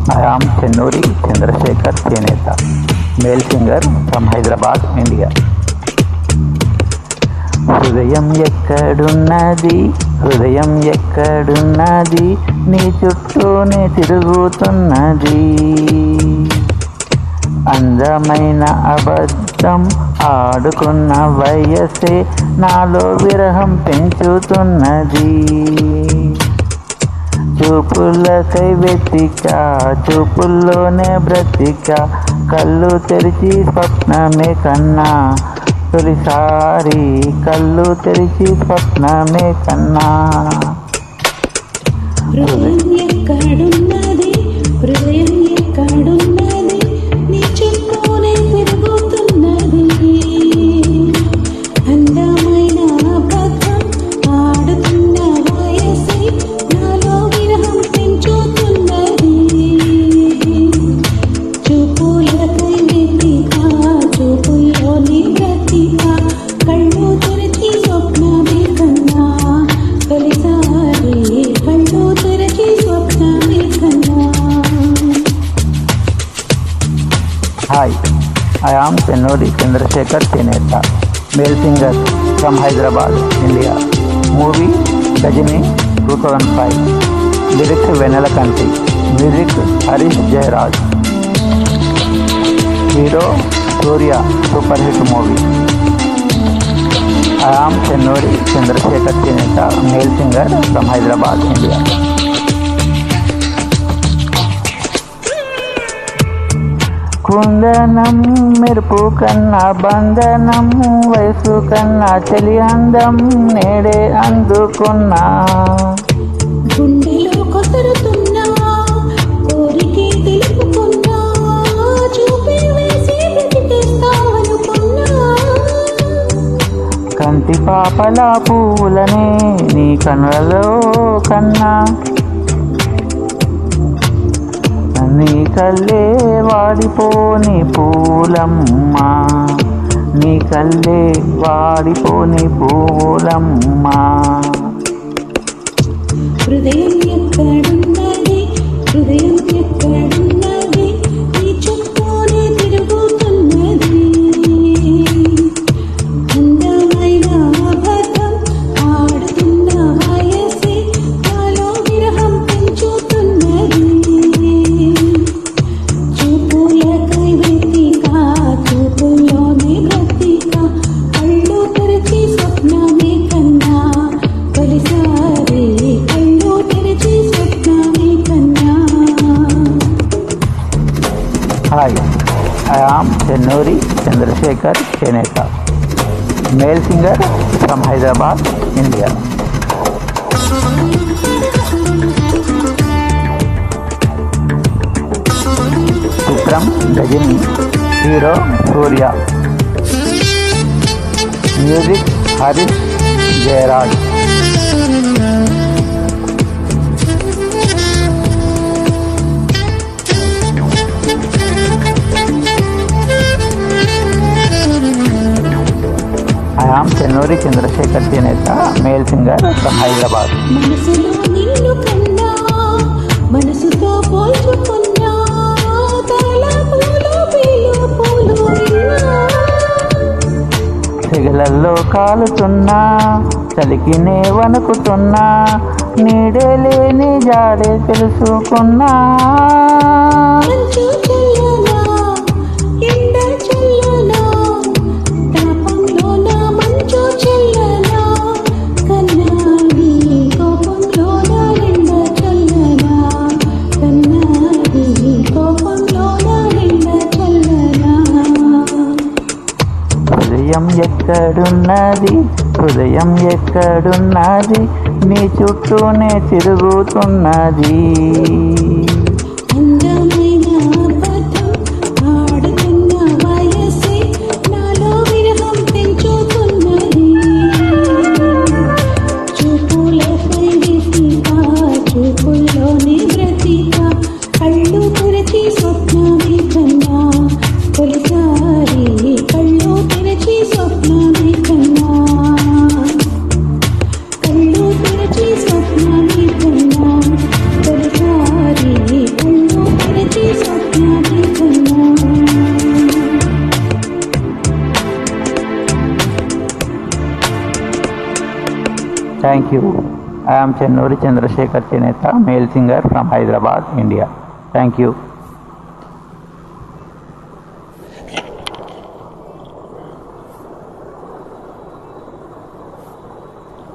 I am Chennuri Chandrasekhar Cheneta, male singer from Hyderabad, India. హృదయం ఎక్కడున్నది, హృదయం ఎక్కడున్నది, నీ చుట్టూనే తిరుగుతున్నది. అందమైన అబద్ధం ఆడుకున్న వయసే నాలో విరహం పెంచుతున్నది. చూపులకై వెతిక, చూపుల్లోనే బ్రతిక, కళ్ళు తెరిచి స్వప్నమే కన్నా, తొలిసారి కళ్ళు తెరిచి స్వప్నమే కన్నా. హృదయం ఎక్కడున్నది, హృదయం ఎక్కడున్నది, నీ చుట్టూనే తిరుగుతున్నది. అందమైన అబద్ధం ఆడుతున్న వయసే నాలో విరహం పెంచుతున్నది. చూపులకై వెతిక, చూపుల్లోని బ్రతిక, కళ్ళు తెరిచి స్వప్నమే కన్నా, తొలిసారి కళ్ళు తెరిచి స్వప్నమే కన్నా. Hi, I am Chennuri Chandrasekhar Cheneta, male singer from Hyderabad, India. Movie Gajini 2005. Lyrics Venela Kanti. Music Harish Jayaraj. Hero Surya, super hit movie. I am Chennuri Chandrasekhar Cheneta, male singer from Hyderabad, India. కుందనం మెరుపు కన్నా బంధనం, వయసు కన్నా చలి అందం నేడే అందుకున్నా. గుండెలో కొసరుతున్నా, కోరికే తెలుపుకున్నా, చూపే వేసి బ్రతికేస్తావనుకున్నా. కంటి పాపల పూలనే నీ కనులలో కన్నా, నీ కల్లే వాడిపోని పూలమ్మ, నీ కల్లే వాడిపోని పూలమ్మ. హృదయం ఎక్కడున్నది, హృదయం ఎక్కడున్నది, నీ చుట్టూనే తిరుగుతున్నది. అందమైన అబద్ధం ఆడుతున్న వయసే నాలో విరహం పెంచుతున్నది. చూపులకై వెతిక, చూపుల్లోనే బ్రతిక, కళ్ళు తెరిచి స్వప్నమే కన్నా, తొలిసారి కళ్ళు తెరిచి స్వప్నమే కన్నా. Hi, I am Chennuri Chandrasekhar Cheneta, male singer from Hyderabad, India. చిత్రం Ghajini. Hero Suriya. Music Harris Jayaraj. I am Chennuri Chandrasekhar Cheneta, male singer from Hyderabad. మనసులో నిన్ను కన్నా, మనసుతో పోల్చుకున్నా, తలపులో పిలుపులు విన్నా. సెగలల్లో కాలుతున్నా, చలికినే వణుకుతున్నా, నీడే లేని జాడే తెలుసుకున్నా. మంచు చల్లనా, ఎండ చల్లనా, తాపంలోన మంచు చల్లనా, కన్నాడి కోపంలోన ఎండ చల్లనా, కన్నాడి కోపంలోన ఎండ చల్లనా. హృదయం ఎక్కడున్నది, హృదయం ఎక్కడున్నది, నీ చుట్టూనే తిరుగుతున్నది. అందమైన అబద్ధం ఆడుతున్న వయసే నాలో విరహం పెంచుతున్నది. చూపులపై వెతిక, చూపుల్లోనే బ్రతిక, కళ్ళు తెరిచి స్వప్నమే కన్నా, తొలిసారి కళ్ళు తెరిచి స్వప్నమే కన్నా, కళ్ళు తెరిచి స్వప్నమే కన్నా, తొలిసారి Thank you. I am Chennuri Chandrasekhar Cheneta, male singer from Hyderabad, India. Thank you.